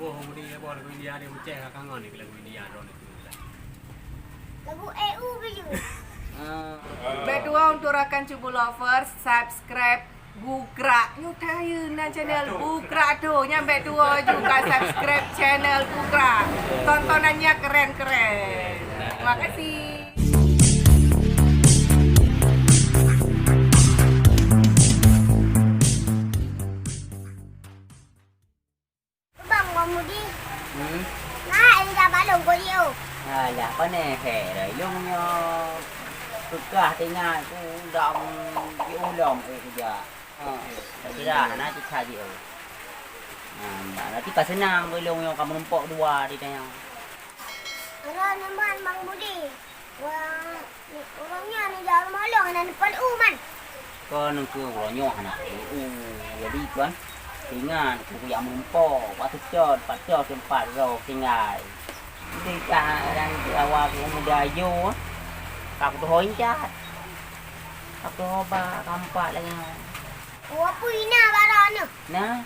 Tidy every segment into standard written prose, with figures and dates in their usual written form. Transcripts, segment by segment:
buah budi ya buah lagu India dia menceh kangen ni lagu India ron itu. Lagu EU baju. Berdua untuk rakan Cubu Lovers, subscribe Bukra. Nyuk tahu na channel Bukra tu. Nyampe dua juga subscribe channel Bukra. Tontonannya keren-keren. Terima kasih. Bang Budi. Nah, ini dah balong kau dia. Là có nè khẻ đấy luôn nhau cực cả thế ngài cũng động cái u lồng ấy bây giờ cái là nó chỉ khai gì nó chỉ cả senang với luôn nhau kamu numpuk dua di tanya Orang nampak Bang Budi. Orangnya ni jauh malong dan depan man. có nâng cưa của nhỏ này u giờ đi quán thì ngài cũng giảm numpuk quá thức cho tempat rồi cái ngài đi cả đang qua của muda vô á cặp tôi chat cặp tôi ba kampak lagi Apa ini barang ni? nah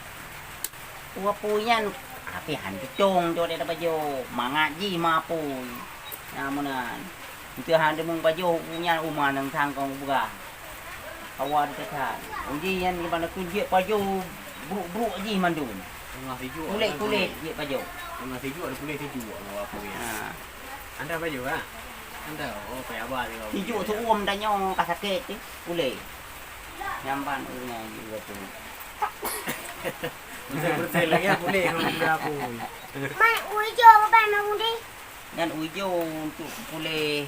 ua punya tapi hantu cong cho đây là bao nhiêu mà ngại gì mà pui namunan itu hantu mung bao nhiêu punya uma nang thang con buka awal kita kan uji yang di mana kunjit bao nhiêu bru gì mà đủ Tengah tijuk. kulit dia bao nhiêu Tengah tijuk ada kulit tijuk apa ya. Anda baju ah? Anda oh kayak apa ni kau? tijuk tu dah nyaw kat sakit tu kulit nyampan nya juga tu Bersih lagi aku ni kau apa? Mai ujo apa Bang Budi? dan ujo untuk kulit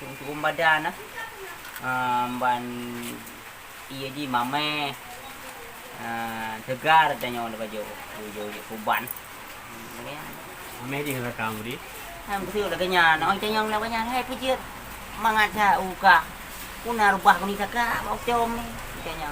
untuk badan ban iya di mame tegar dah nyaw dah baju ujo kuban Ame je nak kamu di. ham tu dah kenya nói cho nhau là kenya hay cái chuyện mà ngặt ra uka kuna rubah kuni kaka bau com ni kenya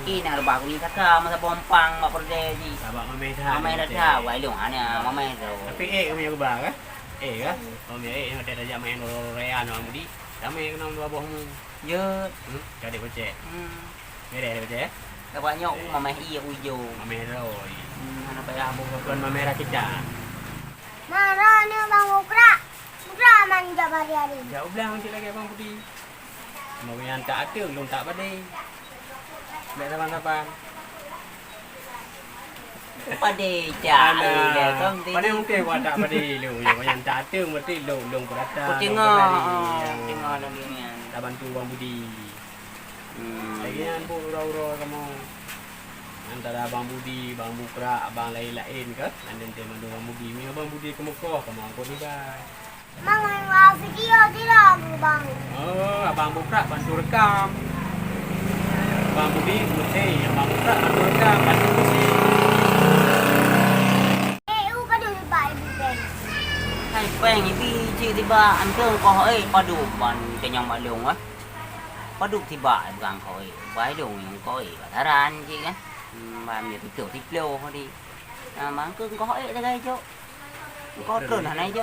ina rubah kuni kaka masa pompang mak perdeji Sabak mame dah. mame dah tahu ai long hanya mame rồi Tapi punya kebak kan? Kan? Kau punya yang ada dah main royan orang budi. Kami kena dua bohong. dơ Jadi pecah. Ni dah pecah. các bạn nhậu mà mày iya ujo Mame rồi. nó phải làm Bukan mame dah kita. Marah ni Bang Bukra. Bukra man jawab hari. Jauh belang cik lagi abang budi. Mau yang tak ada, belum tak badai. Baik taban-taban. pada cak le công ty Pada mungkin kau tak badai lu. Yang tak ada mesti lu kau datang. kau tengok lagi ni Tak bantu abang budi. Lagian bu ura-ura kamu. Antara abang budi, bang Bukra, abang lain-lain ke? Anda nanti mandu abang budi. Mi abang budi ke Mekah, kamu angkut ni bai. Mang mau video tidak Bang. Oh, abang Bukra bantu rekam. Abang budi musik, abang Bukra bantu rekam, bantu musik. EU kan dulu baik Bang. hay quen những cái chị thì bà ăn cơm có hỏi có đủ còn cho nhau mà lùng á có đủ thì bà bằng hỏi vái đủ những có ý và thà ra chị á mà nhiều cái kiểu thích lô thôi đi mà ăn cơm có hỏi ra đây chứ có cơm ở đây chứ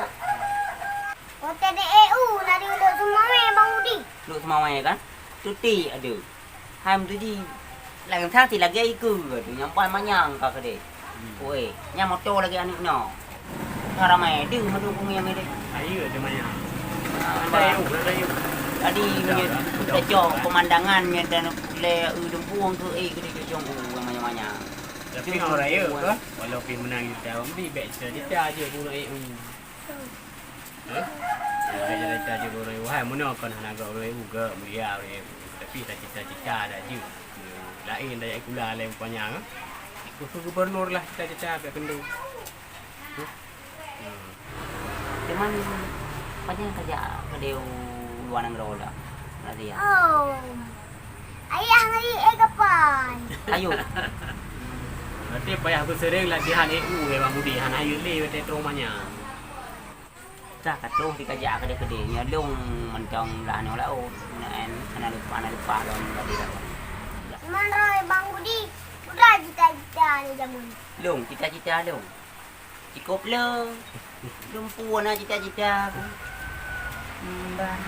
Kota di EU nak diundang semua Bang Budi. được màu này kan tôi tì ở được hai mươi đi làm khác thì là gây cừ rồi từ nhóm quan má nhàng cả cái đấy ôi nhà một tô là cái anh nhỏ thà ra mày đừng mà đừng có nghe mày đấy Ayo dia banyak. Ada EU, ada EU. tadi kita jauh pemandangannya dan le udung tu ke dia jauh banyak-banyak. Tapi orang raya ke? Walau pergi menang kita, mesti baik cerita je guru EU. Baik cerita je guru EU. Hai, mana kan nak guru EU ke? Mulia EU. Tapi tak cita-cita dah je. Lain dah yang kula lain panjang. Gubernur lah cita-cita biar kendu. Cuman banyak kerja kedeu luar negara lah. Nanti ya. Oh. Ayah ngari kapan? Ayo. Berarti payah bersering latihan EU Bang Budi. Han ayu le betul rumahnya. Chắc cả trâu thì kerja kedeu nya lung mình trong là nó là ô nên ana lupa rồi tadi dah. Mana Bang Budi? Udah cita-cita ni jamun. Lung cita-cita lung. Cukup le. Lumpuan lah cita-cita aku. Ban.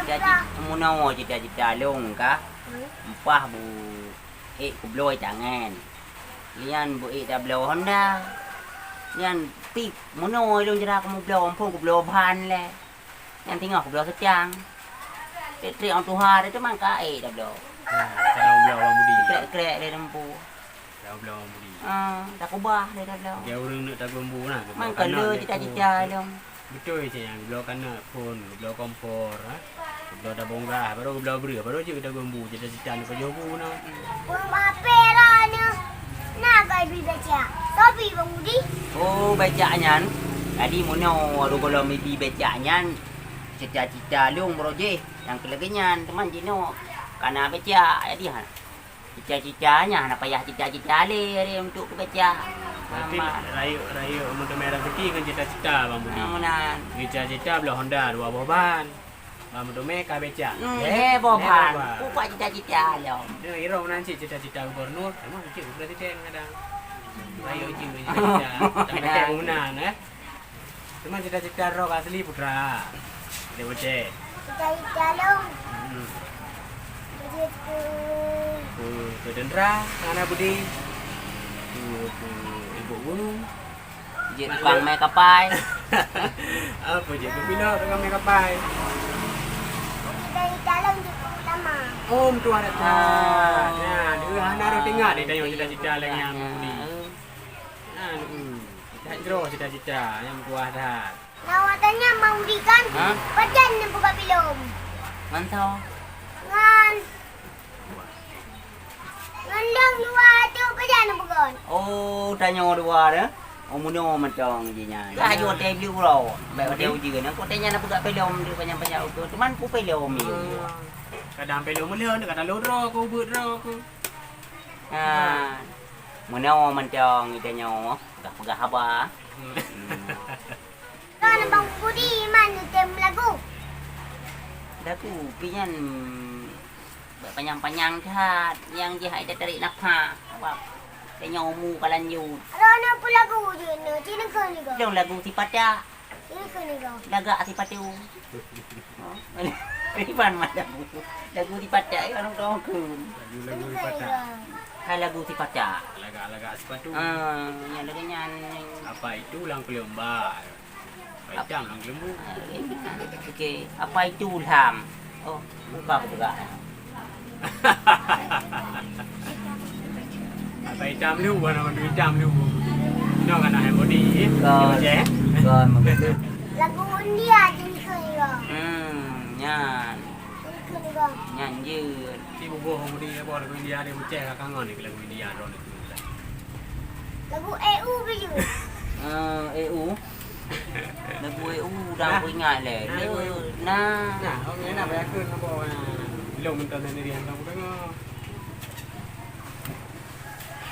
Cita-cita munao cita-cita lung ka. Empah bu kubloi tangan. Lian bu dah blow Honda. Lian pik monoi long jera kamu blow ampun ku blow ban le. Lian tengok blow secang. Tri on tuha dia tu man ka dah blow. Kalau beliau orang budi. Krek-krek dia dempu. Kalau beliau orang budi. Tak kubah dia dah blow. Dia orang nak tak gembu nah. Man kala cita-cita dong. Betul je yang beliau kena pun, beliau kompor, beliau dah bonggah, baru beliau beri, baru je kita gembu, cita-cita ni kerja bu nah. Pun apa lah ni? Nak kau baca. Tapi Bang Budi. Oh, bacanya. Tadi mono aru kalau mesti bacanya. Cita-cita long broje yang kelegenyan teman jino. Karena baca jadi han. Cita-citanya nak payah cita-cita le untuk baca. Tapi rayu untuk merah putih kan cita-cita Bang Budi. Namunan. Cita-cita beliau Honda 2 buah ban. Bang Budi mereka beca. Boban. Ku cita-cita lo. Dia hero nanti cita-cita gubernur. Emang cik berarti teng kadang. Rayu cik cita-cita. Tak ada kemunan Cuma cita-cita roh asli putra. Dia becek. Cita-cita long. Ke Dendra, anak Budi. Ibu gunung. Je tukang mai kapai. Apa je bila dengan mai kapai? Cita-cita long cukup lama. Om tu ada tu. Ya, dia hana ro tengok dia tengok cita-cita lain yang Budi. Tak jero cita-cita yang buah dah. Lawatannya Bang Budi kan? Badan ni buka film. Mantau. Ngendang dua tu badan ni buka. Oh, tanya dua dah. Omuno macam je nya. Ka jo te beli uro. Baik hotel je kan. Ko tanya nak buka film dia banyak-banyak tu. Teman ku film ni. Kadang pelong mula nak kadang lodro ko but ro ko. Mono macam tanya dah pegah apa. Kan Bang Budi mana tem lagu? Daku pinyan panjang-panjang kat yang dia ada tarik nafas. Apa? Tanya mu kalan you. Rona pun lagu je ni. Cina ke ni ke? Dong lagu tipada. Cina ke ni ke? Lagak tipatu. Ini pan macam lagu tipada orang tahu ke. Lagu Cina ke ni patah. ke? Hai lagu tipada. Lagak-lagak sepatu. Yang lagunya Apa itu lang kelembar? Padang lang lembu. okey, apa itu ulham? Oh, buka juga. Apa hitam lu, warna hitam lu. Ini kan nak body. Kon membetul. Lagu India cina ke ni ke? Nyan. Cina ke ni ke? Nyan je. Ti bubuh body apa lagu India dia buceh kangon ni lagu India ron itu. Lagu EU baju. EU. Lagu EU dah aku ingat le. Nah. Nah, orang nak bayar kun apa belum minta sendiri yang kamu tengok.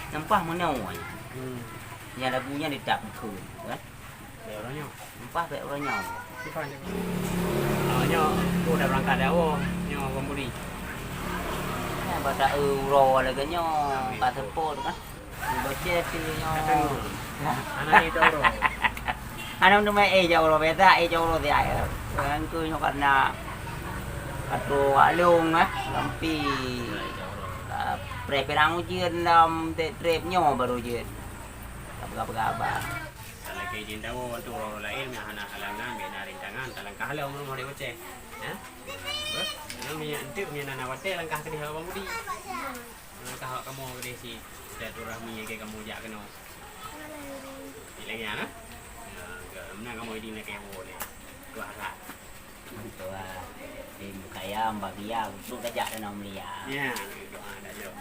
Nampak mana orang? Yang lagunya dia tak betul, kan? Dia orangnya. Nampak baik orangnya. Siapa ni? Nyo, aku dah berangkat dah nyo pembuli. Baca euro lagi nyo, kat support kan. Baca nyo. Anak itu orang. Anak tu mai jauh beda, jauh dia. Kan ku nyo karena atau alung lampi perang ujian dalam trip nyo baru ujian apa Kalau kay jinda wo untuk orang lain yang hana halangan bina rintangan talangkah halau mau dia boceh ya ano mi ente mi nana wate langkah ke dia budi langkah kamu ke dia si silaturahmi ke kamu jak kena ilangnya nah mana kamu ini nak kewo ni tu harap Betul lah. Kaya bagi ya untuk kejak dan om liya. ya doa dah jauh